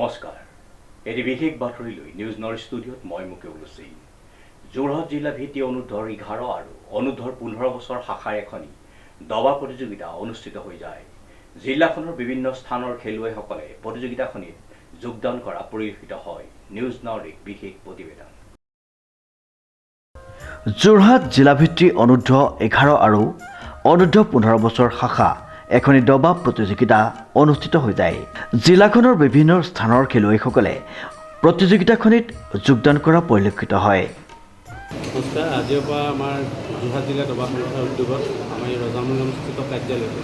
নমস্কাৰ এটি বিশেষ বাতৰি লৈ নিউজ নৰ্থ ষ্টুডিঅ'ত মই মুকেবুল সিং যোৰহাট জিলা ভিত্তিক অনুৰ্ধৰ 11 আৰু অনুৰ্ধৰ 15 বছৰ শাখাৰ এখনি দবা প্ৰতিযোগিতা অনুষ্ঠিত হৈ যায়। জিলাখনৰ বিভিন্ন স্থানৰ খেলুৱৈসকলে প্ৰতিযোগিতাখনিত যোগদান কৰা পৰিলক্ষিত হয়। নিউজ নৰ্থ বিশেষ প্ৰতিবেদন। যোৰহাট জিলা ভিত্তিক অনুৰ্ধৰ 11 আৰু অনুৰ্ধৰ 15 বছৰ শাখা এখনি দবা প্ৰতিযোগিতা অনুষ্ঠিত হৈ যায়। জিলাখনৰ বিভিন্ন স্থানৰ খেলুৱৈসকলে প্ৰতিযোগিতাখনিত যোগদান কৰা পৰিলক্ষিত হয়। নমস্কাৰ, আজিৰ পৰা আমাৰ যোৰহাট জিলা দবা সংস্থাৰ উদ্যোগত আমাৰ এই ৰজামুলস্থিত কাৰ্যালয়ত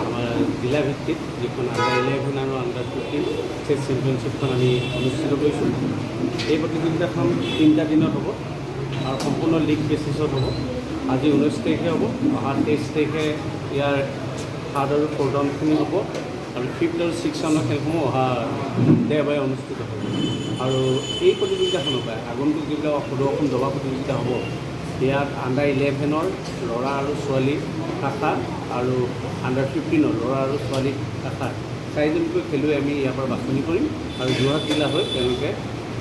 আমাৰ জিলা ভিত্তিত যিখন আণ্ডাৰ 11 আৰু আণ্ডাৰ 15 ষ্টেট চেম্পিয়নশ্বিপখন আমি অনুষ্ঠিত কৰিছোঁ। এই প্ৰতিযোগিতাখন 3টা দিনত হ'ব আৰু সম্পূৰ্ণ লীগ বেচিছত হ'ব। আজি 19 তাৰিখে হ'ব, অহা 23 তাৰিখে ইয়াৰ 3rd আৰু 4th ৰাউণ্ডখিনি হ'ব আৰু 5th আৰু 6th ৰাউণ্ডৰ খেলসমূহ অহা দেওবাৰে অনুষ্ঠিত হ'ব। আৰু এই প্ৰতিযোগিতাখনৰ পৰাই আগন্তুক যিবিলাক সদৌ দবা প্ৰতিযোগিতা হ'ব, ইয়াত আণ্ডাৰ 11ৰ ল'ৰা আৰু ছোৱালী শাখা আৰু আণ্ডাৰ 15ৰ ল'ৰা আৰু ছোৱালী শাখা 4জনকৈ খেলুৱৈ আমি ইয়াৰ পৰা বাছনি কৰিম আৰু যোৰহাট জিলা হৈ তেওঁলোকে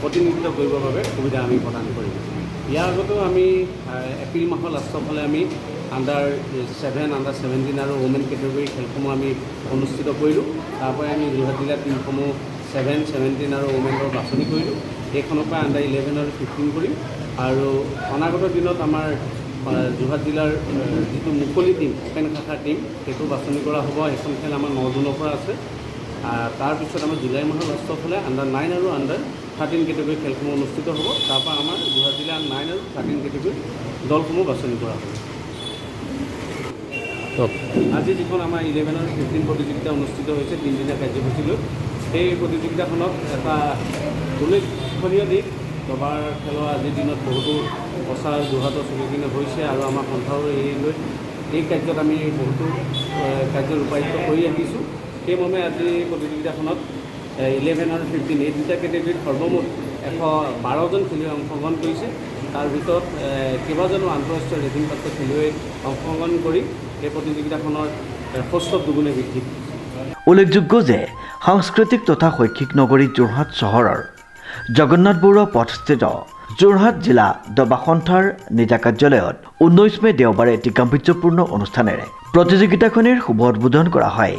প্ৰতিনিধিত্ব কৰিবৰ বাবে সুবিধা আমি প্ৰদান কৰিম। ইয়াৰ আগতেও আমি এপ্ৰিল মাহৰ লাষ্টৰ ফালে আমি আণ্ডাৰ 7, আণ্ডাৰ 17 আৰু ওমেন কেটেগৰী খেলসমূহ আমি অনুষ্ঠিত কৰিলোঁ। তাৰপৰাই আমি যোৰহাট জিলাৰ টিমসমূহ 7, 17 আৰু ওমেনৰ বাছনি কৰিলোঁ। এইখনৰ পৰা আণ্ডাৰ 11 আৰু 15 কৰিম আৰু অনাগত দিনত আমাৰ যোৰহাট জিলাৰ যিটো মুকলি টিম, অপেন শাখাৰ টিম, সেইটো বাছনি কৰা হ'ব। সেইখন খেল আমাৰ 9 জুনৰ পৰা আছে। তাৰপিছত আমাৰ জুলাই মাহৰ লাষ্টৰ ফালে আণ্ডাৰ 9 আৰু আণ্ডাৰ 13 কেটেগৰী খেলসমূহ অনুষ্ঠিত হ'ব। তাৰপৰা আমাৰ যোৰহাট জিলাৰ 9 আৰু 13 কেটেগৰী দলসমূহ বাছনি কৰা হ'ব। আজি যিখন আমাৰ 11 আৰু 15 প্ৰতিযোগিতা অনুষ্ঠিত হৈছে 3দিনীয়া কাৰ্যসূচী লৈ, সেই প্ৰতিযোগিতাখনত এটা উল্লেখনীয় দিশ দবাৰ খেলৰ আজিৰ দিনত বহুতো প্ৰচাৰ যোৰহাটৰ চুবুকিনে হৈছে আৰু আমাৰ সন্থাও এই কাৰ্যত আমি বহুতো কাৰ্য ৰূপায়িত কৰি আহিছোঁ। সেইমৰ্মে আজি প্ৰতিযোগিতাখনত 11 আৰু 15 এই দুটা কেটেগৰীত সৰ্বমুঠ 112জন খেলুৱৈ অংশগ্ৰহণ কৰিছে। তাৰ ভিতৰত কেইবাজনো আন্তঃৰাষ্ট্ৰীয় ৰেটিংপ্ৰাপ্ত খেলুৱৈ অংশগ্ৰহণ কৰি এই প্ৰতিযোগিতাখনৰ কৌস্তভ দুগুণে বৃদ্ধি কৰিছে। উল্লেখযোগ্য যে সাংস্কৃতিক তথা শৈক্ষিক নগৰী যোৰহাট চহৰৰ জগন্নাথ বৰুৱা পথস্থিত যোৰহাট জিলা দবা সন্থাৰ নিজা কাৰ্যালয়ত 19 মে দেওবাৰে এটি গাম্ভীৰ্যপূৰ্ণ অনুষ্ঠানেৰে প্ৰতিযোগিতাখনিৰ শুভ উদ্বোধন কৰা হয়।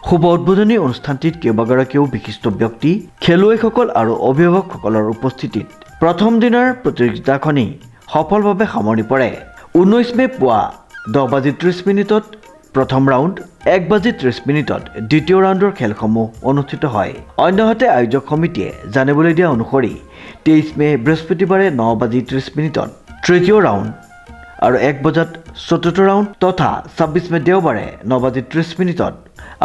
শুভ উদ্বোধনী অনুষ্ঠানটিত কেইবাগৰাকীও বিশিষ্ট ব্যক্তি, খেলুৱৈসকল আৰু অভিভাৱকসকলৰ উপস্থিতিত প্ৰথম দিনৰ প্ৰতিযোগিতাখনি সফলভাৱে সামৰণি পৰে। 19 মে পুৱা 10:30 প্ৰথম ৰাউণ্ড, 1:30 দ্বিতীয় ৰাউণ্ডৰ খেলসমূহ অনুষ্ঠিত হয়। অন্যহাতে আয়োজক সমিতিয়ে জানিবলৈ দিয়া অনুসৰি 23 মে বৃহস্পতিবাৰে 9:30 তৃতীয় ৰাউণ্ড আৰু 1 বজাত চতুৰ্থ ৰাউণ্ড তথা 26 মে দেওবাৰে 9:30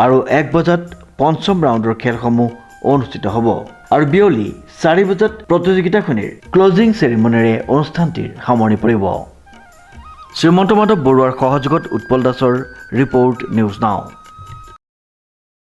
আৰু 1 বজাত পঞ্চম ৰাউণ্ডৰ খেলসমূহ অনুষ্ঠিত হ'ব আৰু বিয়লি 4 বজাত প্ৰতিযোগিতাখনিৰ ক্লজিং চেৰিমনিৰে অনুষ্ঠানটিৰ সামৰণি পৰিব। শ্ৰীমন্ত মাধৱ বৰুৱাৰ সহযোগত উৎপল দাসৰ ৰিপৰ্ট, নিউজ নাও।